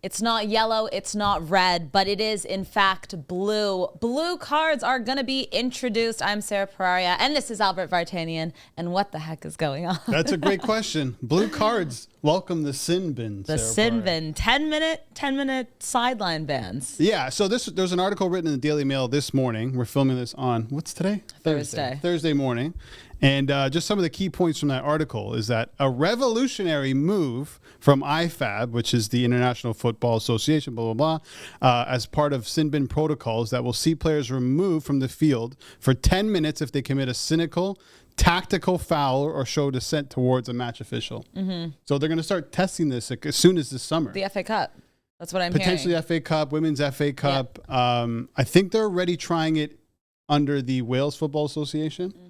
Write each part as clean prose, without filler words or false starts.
It's not yellow, it's not red, but it is in fact blue. Blue cards are going to be introduced. I'm Sarah Pararia, and this is Albert Vartanian. And what the heck is going on? That's a great question. Blue cards. Welcome the sin bin. The sin bin. 10-minute sideline bans. Yeah. So there's an article written in the Daily Mail this morning. We're filming this on, what's today? Thursday morning. And just some of the key points from that article is that a revolutionary move from IFAB, which is the International Football Association, blah, blah, blah, as part of sin bin protocols that will see players removed from the field for 10 minutes if they commit a cynical, tactical foul or show dissent towards a match official. Mm-hmm. So they're going to start testing this as soon as this summer. The FA Cup. That's what I'm Potentially hearing. FA Cup, Women's FA Cup. Yeah. I think they're already trying it under the Wales Football Association. Mm-hmm.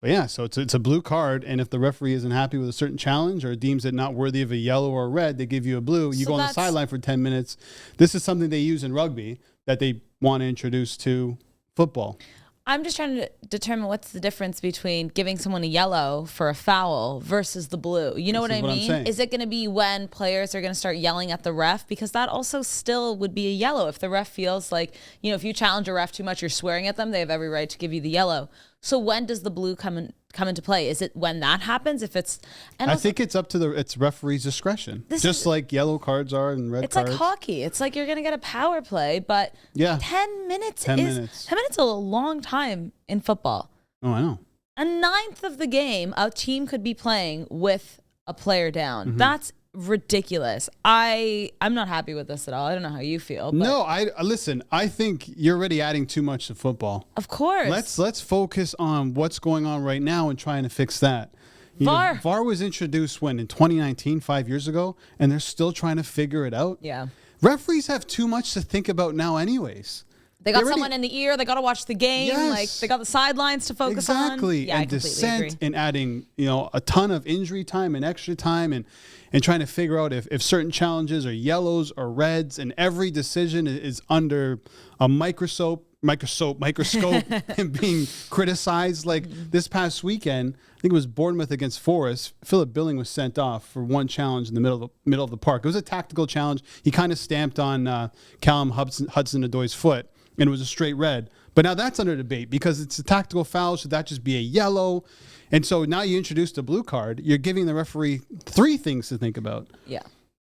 But yeah, so it's a blue card, and if the referee isn't happy with a certain challenge or deems it not worthy of a yellow or a red, they give you a blue. You go on the sideline for 10 minutes. This is something they use in rugby that they want to introduce to football. I'm just trying to determine what's the difference between giving someone a yellow for a foul versus the blue. You know what I mean? Is it going to be when players are going to start yelling at the ref? Because that also still would be a yellow. If the ref feels like, if you challenge a ref too much, you're swearing at them, they have every right to give you the yellow. So when does the blue come into play? Is it when that happens? I think it's up to it's referee's discretion. Just like yellow cards are and red cards. It's like hockey. It's like you're going to get a power play, but 10 minutes 10 minutes is a long time in football. Oh, I know. A ninth of the game, a team could be playing with a player down. Mm-hmm. That's ridiculous. I'm not happy with this at all. I don't know how you feel. But no, listen, I think you're already adding too much to football. Of course. Let's focus on what's going on right now and trying to fix that. VAR was introduced in 2019, 5 years ago, and they're still trying to figure it out. Yeah. Referees have too much to think about now anyways. They got someone in the ear. They got to watch the game. Yes. Like they got the sidelines to focus on. Exactly. Yeah, and dissent and adding, a ton of injury time and extra time and trying to figure out if certain challenges are yellows or reds, and every decision is under a microscope and being criticized. Like this past weekend, I think it was Bournemouth against Forest. Philip Billing was sent off for one challenge in the middle of the park. It was a tactical challenge. He kind of stamped on Callum Hudson-Odoi's foot, and it was a straight red. But now that's under debate because it's a tactical foul. Should that just be a yellow? And so now you introduced a blue card. You're giving the referee three things to think about. Yeah.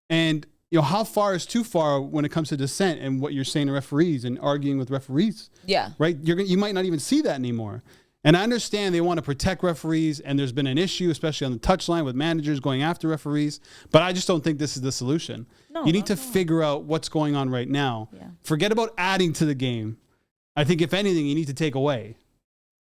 And how far is too far when it comes to dissent and what you're saying to referees and arguing with referees? Yeah. Right? You might not even see that anymore. And I understand they want to protect referees, and there's been an issue, especially on the touchline with managers going after referees. But I just don't think this is the solution. You need to figure out what's going on right now. Yeah. Forget about adding to the game. I think if anything, you need to take away.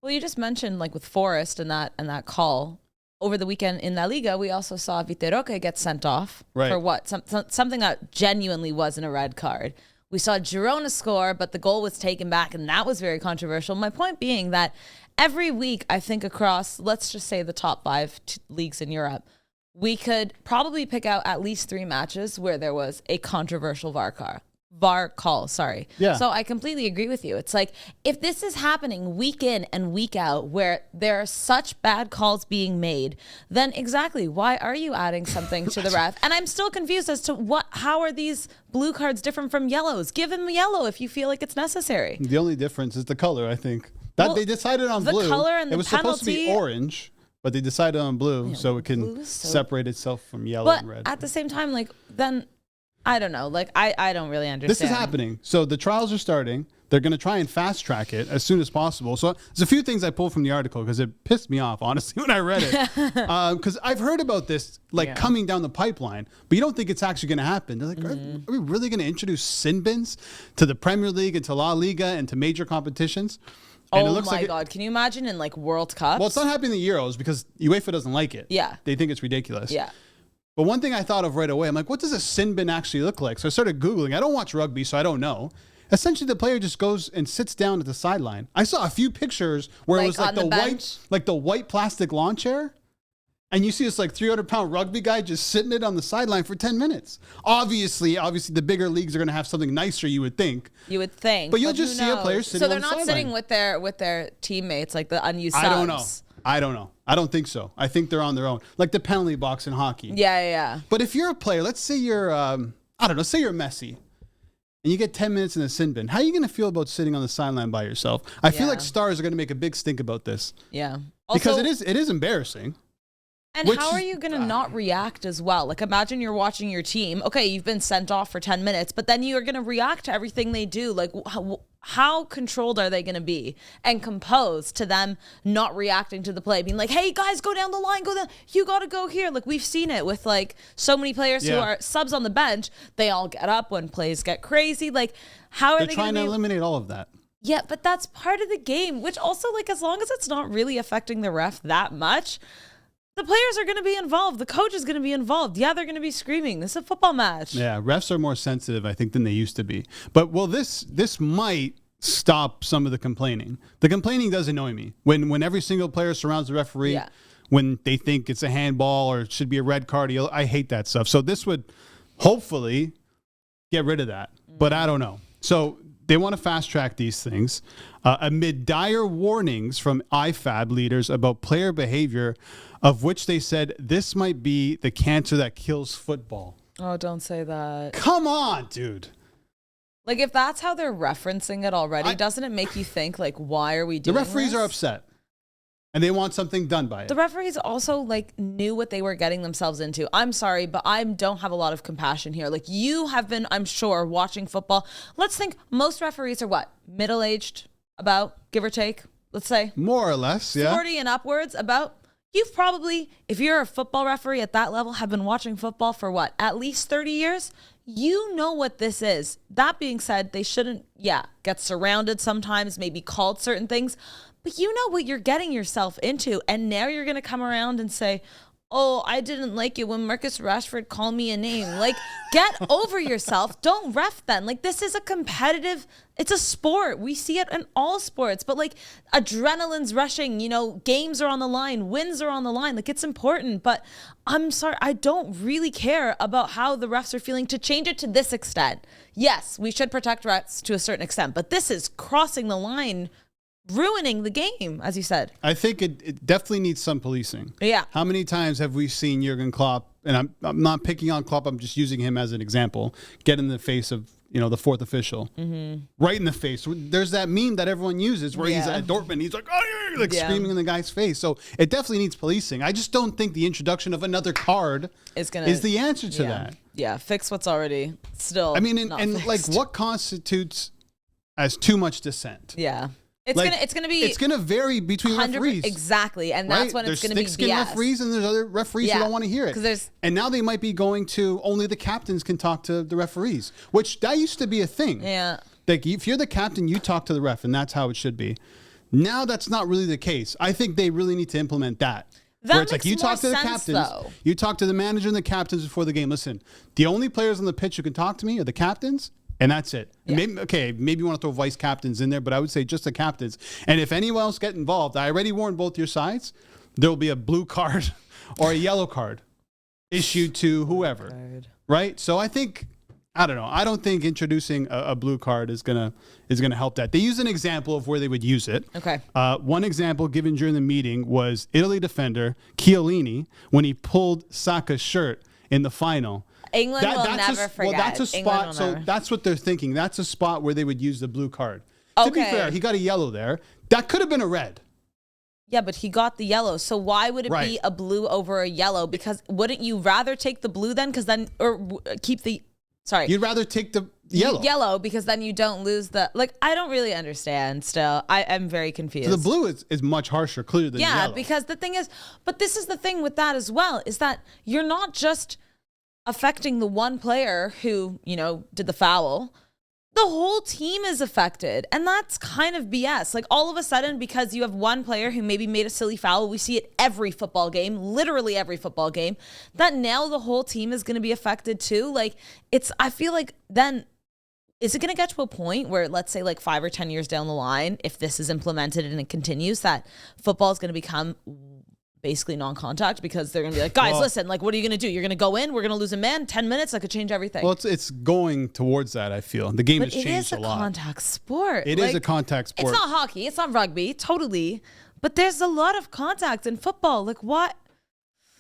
Well, you just mentioned with Forest and that call. Over the weekend in La Liga, we also saw Vitor Roque get sent off for what? Something that genuinely wasn't a red card. We saw Girona score, but the goal was taken back, and that was very controversial. My point being that every week, I think across, let's just say the top 5 leagues in Europe, we could probably pick out at least 3 matches where there was a controversial VAR call. Yeah. So I completely agree with you. It's like, if this is happening week in and week out where there are such bad calls being made, then exactly why are you adding something to the ref? And I'm still confused as to how are these blue cards different from yellows? Give him yellow if you feel like it's necessary. The only difference is the color, I think. They decided on blue. The color and the penalty. It was supposed to be orange, but they decided on blue so it can separate itself from yellow and red. But at the same time, then I don't know. I don't really understand. This is happening. So the trials are starting. They're going to try and fast track it as soon as possible. So there's a few things I pulled from the article because it pissed me off, honestly, when I read it. Because I've heard about this coming down the pipeline, but you don't think it's actually going to happen. They're like, are we really going to introduce sin bins to the Premier League and to La Liga and to major competitions? And oh my God. Can you imagine in World Cups? Well, it's not happening in the Euros because UEFA doesn't like it. Yeah. They think it's ridiculous. Yeah. But one thing I thought of right away, I'm like, what does a sin bin actually look like? So I started Googling. I don't watch rugby, so I don't know. Essentially, the player just goes and sits down at the sideline. I saw a few pictures where it was the white plastic lawn chair. And you see this 300-pound rugby guy just sitting it on the sideline for 10 minutes. Obviously, the bigger leagues are going to have something nicer, you would think. But you'll just see a player sitting on the sideline. So they're not sitting with their teammates, like the unused subs. I don't know. I don't think so. I think they're on their own. Like the penalty box in hockey. Yeah. But if you're a player, let's say you're, I don't know, say you're Messi and you get 10 minutes in the sin bin. How are you going to feel about sitting on the sideline by yourself? I feel like stars are going to make a big stink about this. Yeah. Also, because it is embarrassing. And how are you going to not react as well? Like, imagine you're watching your team. Okay, you've been sent off for 10 minutes, but then you're going to react to everything they do. Like, how controlled are they going to be and composed to them not reacting to the play? Being like, hey, guys, go down the line, go down. You got to go here. Like, we've seen it with, like, so many players who are subs on the bench. They all get up when plays get crazy. Like, how are they going to trying to eliminate all of that. Yeah, but that's part of the game, which also, like, as long as it's not really affecting the ref that much, the players are going to be involved. The coach is going to be involved. Yeah, they're going to be screaming. This is a football match. Yeah, refs are more sensitive, I think, than they used to be. But, well, this might stop some of the complaining. The complaining does annoy me. When every single player surrounds the referee, when they think it's a handball or it should be a red card, I hate that stuff. So this would hopefully get rid of that. But I don't know. So they want to fast track these things. Amid dire warnings from IFAB leaders about player behavior, of which they said this might be the cancer that kills football. Oh, don't say that. Come on, dude. Like, if that's how they're referencing it already, doesn't it make you think, like, why are we doing this? The referees are upset, and they want something done by it. The referees also, like, knew what they were getting themselves into. I'm sorry, but I don't have a lot of compassion here. Like, you have been, I'm sure, watching football. Let's think most referees are what? Middle-aged, about, give or take, let's say? More or less, yeah. 40 and upwards, about. You've probably, if you're a football referee at that level, have been watching football for what, at least 30 years? You know what this is. That being said, they shouldn't, get surrounded sometimes, maybe called certain things, but you know what you're getting yourself into. And now you're going to come around and say, oh, I didn't like it when Marcus Rashford called me a name. Like, get over yourself. Don't ref then. Like, this is a competitive, it's a sport. We see it in all sports, but like adrenaline's rushing, games are on the line, wins are on the line. Like, it's important, but I'm sorry, I don't really care about how the refs are feeling to change it to this extent. Yes, we should protect refs to a certain extent, but this is crossing the line, ruining the game, as you said. I think it definitely needs some policing. Yeah. How many times have we seen Jurgen Klopp, and I'm not picking on Klopp, I'm just using him as an example, get in the face of, the fourth official. Mm-hmm. Right in the face. There's that meme that everyone uses where he's at Dortmund, he's like, oh, yeah, screaming in the guy's face. So it definitely needs policing. I just don't think the introduction of another card is the answer to that. Yeah, fix what's already still and like, what constitutes as too much dissent? Yeah. It's gonna vary between referees. Exactly. And that's when it's gonna be BS. There's thick-skinned referees and there's other referees who don't want to hear it. And now they might be going to only the captains can talk to the referees, which that used to be a thing. Yeah. Like, if you're the captain, you talk to the ref, and that's how it should be. Now that's not really the case. I think they really need to implement that. Where it's like you talk to the captains, you talk to the manager and the captains before the game. Listen, the only players on the pitch who can talk to me are the captains. And that's it. Yeah. Maybe you want to throw vice captains in there, but I would say just the captains. And if anyone else get involved, I already warned both your sides, there will be a blue card or a yellow card issued to whoever. Right? So I don't know. I don't think introducing a blue card is gonna help that. They use an example of where they would use it. Okay. One example given during the meeting was Italy defender Chiellini when he pulled Saka's shirt in the final. England will never forget. Well, that's a spot. So that's what they're thinking. That's a spot where they would use the blue card. Okay. To be fair, he got a yellow there. That could have been a red. Yeah, but he got the yellow. So why would it be a blue over a yellow? Because wouldn't you rather take the blue then? Keep the... Sorry. You'd rather take the yellow. Yellow, because then you don't lose the... Like, I don't really understand still. I'm very confused. So the blue is much harsher, clear than yellow. Yeah, because the thing is... But this is the thing with that as well, is that you're not just affecting the one player who, did the foul. The whole team is affected. And that's kind of BS. Like, all of a sudden, because you have one player who maybe made a silly foul, we see it every football game, literally every football game, that now the whole team is going to be affected too. Like, I feel like then, is it going to get to a point where, let's say, like 5 or 10 years down the line, if this is implemented and it continues, that football is going to become basically non-contact, because they're going to be like, guys, listen, like, what are you going to do? You're going to go in, we're going to lose a man, 10 minutes, that could change everything. Well, it's going towards that, I feel. The game has changed a lot. It is a contact sport. It is a contact sport. It's not hockey. It's not rugby, totally. But there's a lot of contact in football. Like, what?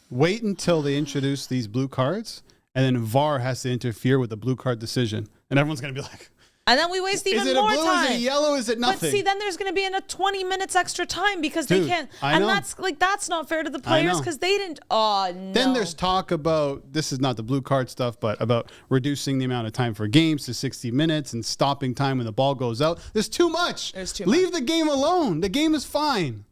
Wait until they introduce these blue cards, and then VAR has to interfere with the blue card decision, and everyone's going to be like, and then we waste even more time. Is it a blue, is it yellow, is it nothing? But see, then there's going to be 20 minutes extra time because Dude, they can't. I and know. that's not fair to the players because they didn't. Oh, no. Then there's talk about, this is not the blue card stuff, but about reducing the amount of time for games to 60 minutes and stopping time when the ball goes out. There's too much. Leave the game alone. The game is fine.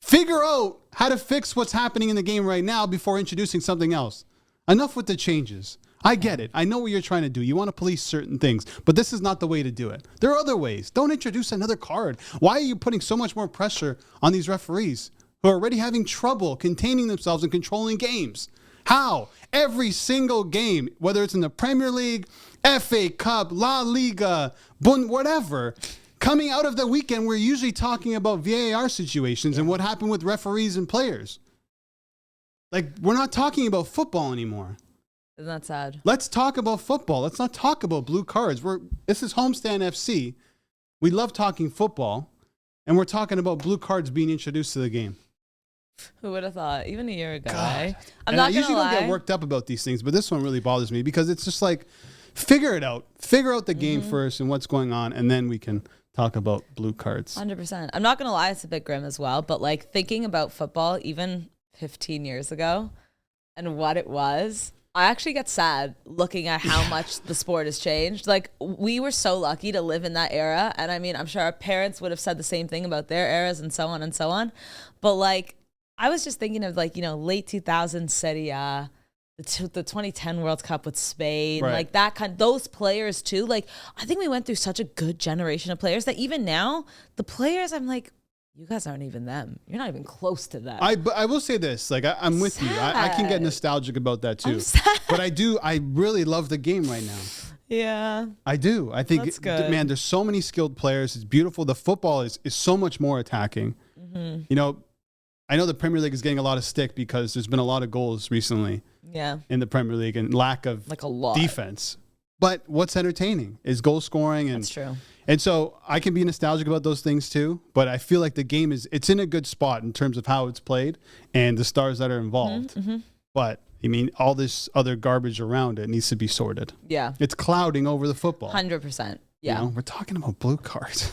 Figure out how to fix what's happening in the game right now before introducing something else. Enough with the changes. I get it. I know what you're trying to do. You want to police certain things, but this is not the way to do it. There are other ways. Don't introduce another card. Why are you putting so much more pressure on these referees who are already having trouble containing themselves and controlling games? How? Every single game, whether it's in the Premier League, FA Cup, La Liga, whatever, coming out of the weekend, we're usually talking about VAR situations and what happened with referees and players. Like, we're not talking about football anymore. Isn't that sad? Let's talk about football. Let's not talk about blue cards. This is Homestand FC. We love talking football, and we're talking about blue cards being introduced to the game. Who would have thought? Even a year ago, God. eh? I usually don't get worked up about these things, but this one really bothers me because it's just like, figure it out. Figure out the game first and what's going on, and then we can talk about blue cards. 100%. I'm not going to lie, it's a bit grim as well, but like thinking about football even 15 years ago and what it was, I actually get sad looking at how much the sport has changed. Like, we were so lucky to live in that era. And I mean, I'm sure our parents would have said the same thing about their eras and so on and so on. But like, I was just thinking of like, late 2000s Serie A, the 2010 World Cup with Spain, like that those players too. Like, I think we went through such a good generation of players that even now, the players, I'm like, you guys aren't even them. You're not even close to them. I will say this, like I'm with you. I can get nostalgic about that too. But I really love the game right now. Yeah. I do. I think, that's good. Man, there's so many skilled players. It's beautiful. The football is so much more attacking. Mm-hmm. I know the Premier League is getting a lot of stick because there's been a lot of goals recently. Yeah. In the Premier League and lack of like a lot defense. But what's entertaining is goal scoring. And that's true. And so I can be nostalgic about those things too, but I feel like the game it's in a good spot in terms of how it's played and the stars that are involved. Mm-hmm. But I mean, all this other garbage around it needs to be sorted. Yeah. It's clouding over the football. 100%. Yeah. We're talking about blue cards.